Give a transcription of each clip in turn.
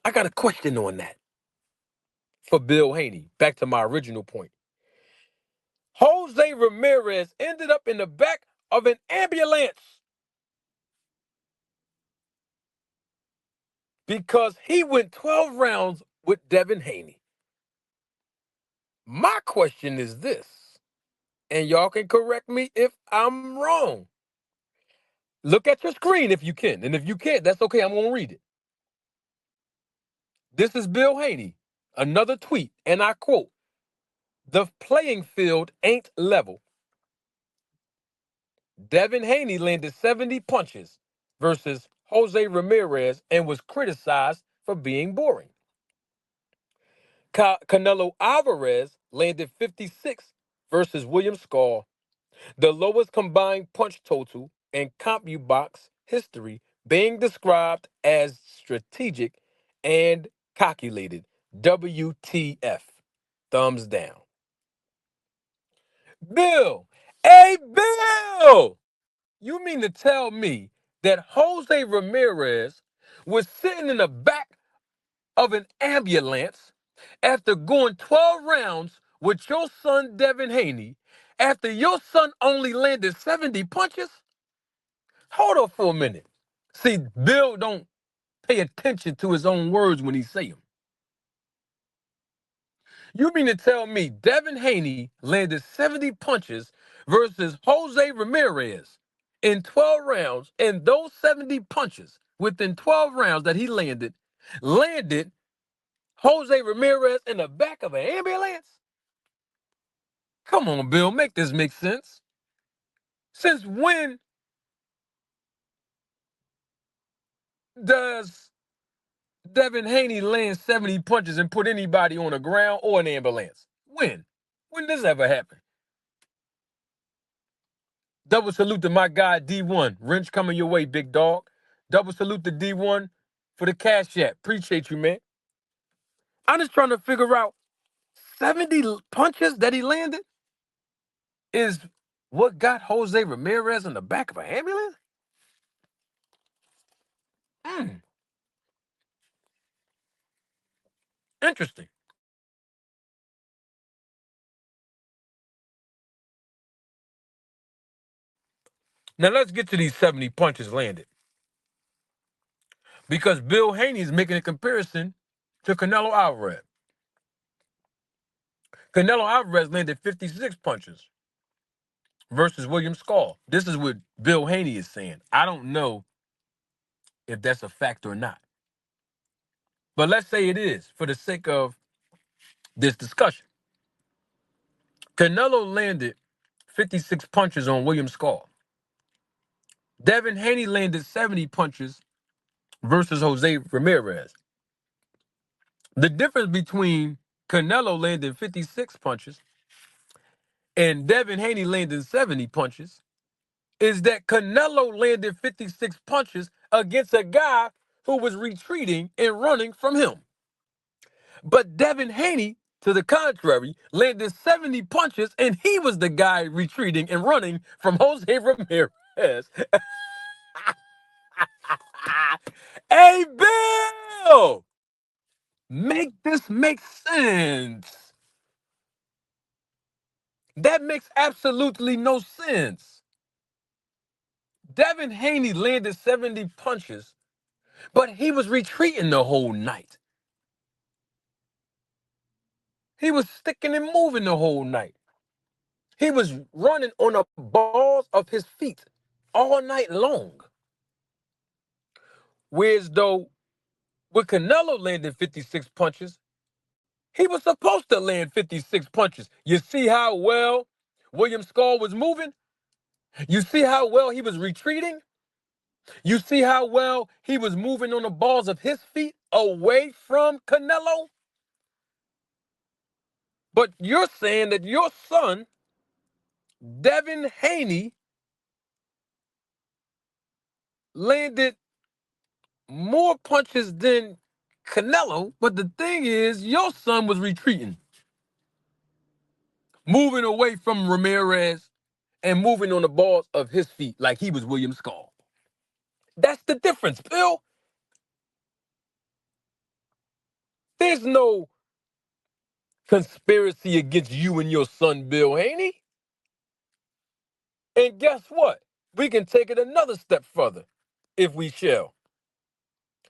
I got a question on that for Bill Haney. Back to my original point. Jose Ramirez ended up in the back of an ambulance because he went 12 rounds with Devin Haney. My question is this, and y'all can correct me if I'm wrong. Look at your screen if you can, and if you can't, that's okay, I'm going to read it. This is Bill Haney, another tweet, and I quote, "The playing field ain't level. Devin Haney landed 70 punches versus Jose Ramirez and was criticized for being boring. Canelo Alvarez landed 56 versus William Skull, the lowest combined punch total in CompuBox history, being described as strategic and calculated. WTF. Thumbs down. Bill, hey Bill! You mean to tell me that Jose Ramirez was sitting in the back of an ambulance after going 12 rounds with your son Devin Haney after your son only landed 70 punches? Hold up for a minute. See, Bill don't pay attention to his own words when he say them. You mean to tell me Devin Haney landed 70 punches versus Jose Ramirez in 12 rounds, and those 70 punches within 12 rounds that he landed Jose Ramirez in the back of an ambulance? Come on, Bill, make this make sense. Since when does Devin Haney land 70 punches and put anybody on the ground or an ambulance? When? When does this ever happen? Double salute to my guy D1. Wrench coming your way, big dog. Double salute to D1 for the cash app. Appreciate you, man. I'm just trying to figure out 70 punches that he landed is what got Jose Ramirez in the back of an ambulance? Hmm, interesting. Now let's get to these 70 punches landed. Because Bill Haney is making a comparison to Canelo Alvarez. Canelo Alvarez landed 56 punches versus William Skull. This is what Bill Haney is saying. I don't know if that's a fact or not. But let's say it is for the sake of this discussion. Canelo landed 56 punches on William Skull. Devin Haney landed 70 punches versus Jose Ramirez. The difference between Canelo landing 56 punches and Devin Haney landing 70 punches is that Canelo landed 56 punches against a guy who was retreating and running from him. But Devin Haney, to the contrary, landed 70 punches, and he was the guy retreating and running from Jose Ramirez. Hey, Bill! Make this make sense. That makes absolutely no sense. Devin Haney landed 70 punches, but he was retreating the whole night. He was sticking and moving the whole night. He was running on the balls of his feet all night long. Whereas though with Canelo landing 56 punches, he was supposed to land 56 punches. You see how well William Skull was moving? You see how well he was retreating? You see how well he was moving on the balls of his feet away from Canelo? But you're saying that your son, Devin Haney, landed more punches than Canelo, but the thing is, your son was retreating, moving away from Ramirez and moving on the balls of his feet like he was William Skull. That's the difference, Bill. There's no conspiracy against you and your son, Bill Haney. And guess what? We can take it another step further if we shall.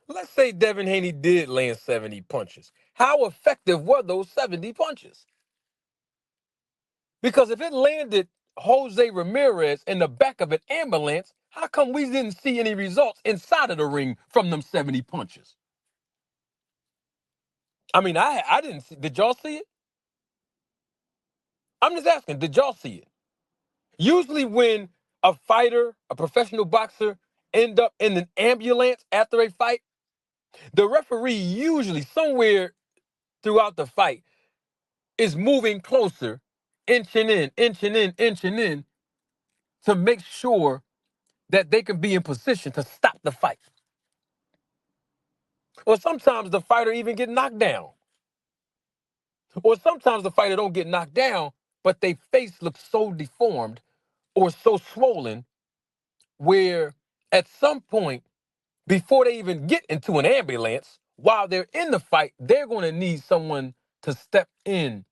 Let's say Devin Haney did land 70 punches. How effective were those 70 punches? Because if it landed Jose Ramirez in the back of an ambulance, how come we didn't see any results inside of the ring from them 70 punches? I mean, I didn't see. Did y'all see it? I'm just asking, did y'all see it? Usually when a fighter, a professional boxer, end up in an ambulance after a fight, the referee usually somewhere throughout the fight is moving closer, inching in to make sure that they can be in position to stop the fight. Or sometimes the fighter even get knocked down. Or sometimes the fighter don't get knocked down, but their face looks so deformed or so swollen where at some point, before they even get into an ambulance, while they're in the fight, they're going to need someone to step in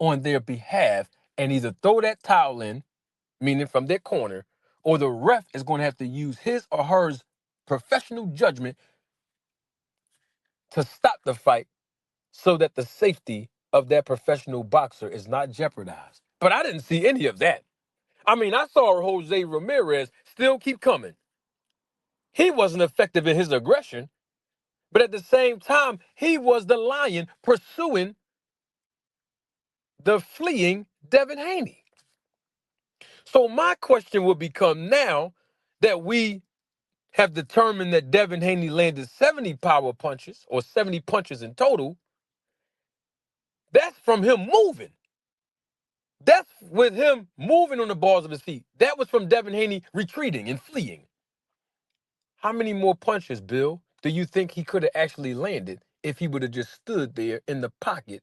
on their behalf and either throw that towel in, meaning from their corner, or the ref is going to have to use his or her professional judgment to stop the fight so that the safety of that professional boxer is not jeopardized. But I didn't see any of that. I mean, I saw Jose Ramirez still keep coming. He wasn't effective in his aggression, but at the same time, he was the lion pursuing the fleeing Devin Haney. So my question would become now that we have determined that Devin Haney landed 70 power punches or 70 punches in total, that's from him moving. That's with him moving on the balls of his feet. That was from Devin Haney retreating and fleeing. How many more punches, Bill, do you think he could have actually landed if he would have just stood there in the pocket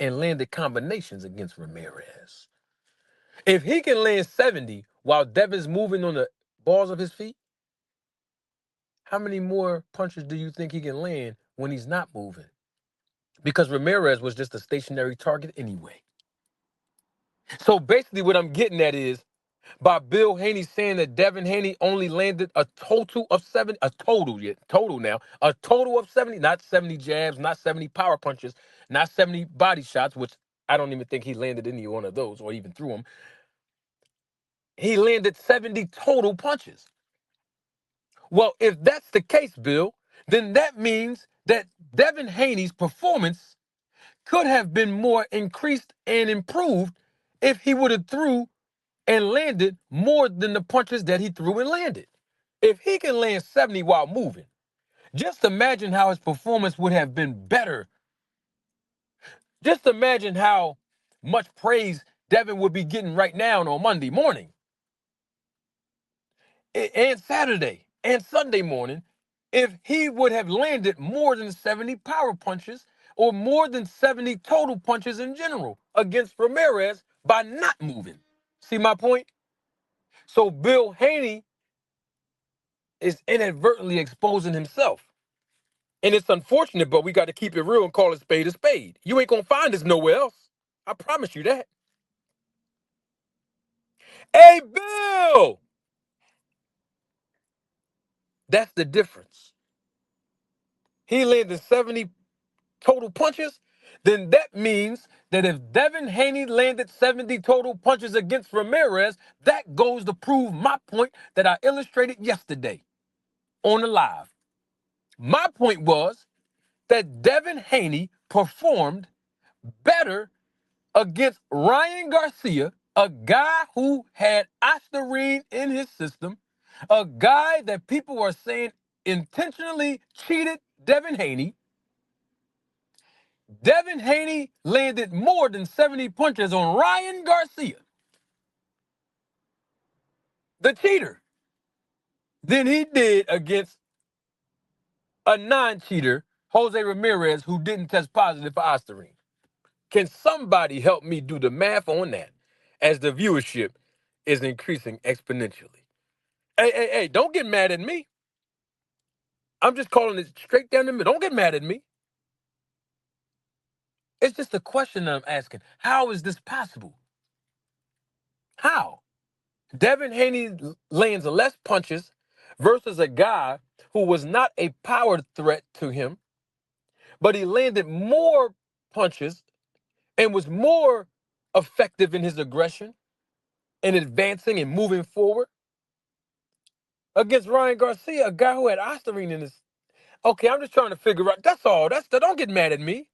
and landed combinations against Ramirez? If he can land 70 while Devin's moving on the balls of his feet, how many more punches do you think he can land when he's not moving? Because Ramirez was just a stationary target anyway. So basically what I'm getting at is by Bill Haney saying that Devin Haney only landed a total of 70, a total of 70, not 70 jabs, not 70 power punches, not 70 body shots, which I don't even think he landed any one of those or even threw them. He landed 70 total punches. Well, if that's the case, Bill, then that means that Devin Haney's performance could have been more increased and improved if he would have threw and landed more than the punches that he threw and landed. If he can land 70 while moving, just imagine how his performance would have been better. Just imagine how much praise Devin would be getting right now on Monday morning and Saturday and Sunday morning if he would have landed more than 70 power punches or more than 70 total punches in general against Ramirez by not moving. See my point? So Bill Haney is inadvertently exposing himself. And it's unfortunate, but we got to keep it real and call it spade a spade. You ain't going to find this nowhere else. I promise you that. Hey, Bill! That's the difference. He landed 70 total punches, then that means that if Devin Haney landed 70 total punches against Ramirez, that goes to prove my point that I illustrated yesterday on the live. My point was that Devin Haney performed better against Ryan Garcia, a guy who had Ostarine in his system, a guy that people are saying intentionally cheated Devin Haney. Devin Haney landed more than 70 punches on Ryan Garcia, the cheater, than he did against a non-cheater, Jose Ramirez, who didn't test positive for Ostarine. Can somebody help me do the math on that as the viewership is increasing exponentially? Hey, don't get mad at me. I'm just calling it straight down the middle. Don't get mad at me. It's just a question that I'm asking. How is this possible? How? Devin Haney lands less punches versus a guy who was not a power threat to him, but he landed more punches and was more effective in his aggression and advancing and moving forward against Ryan Garcia, a guy who had Ostarine in his. Okay, I'm just trying to figure out. That's all. Don't get mad at me.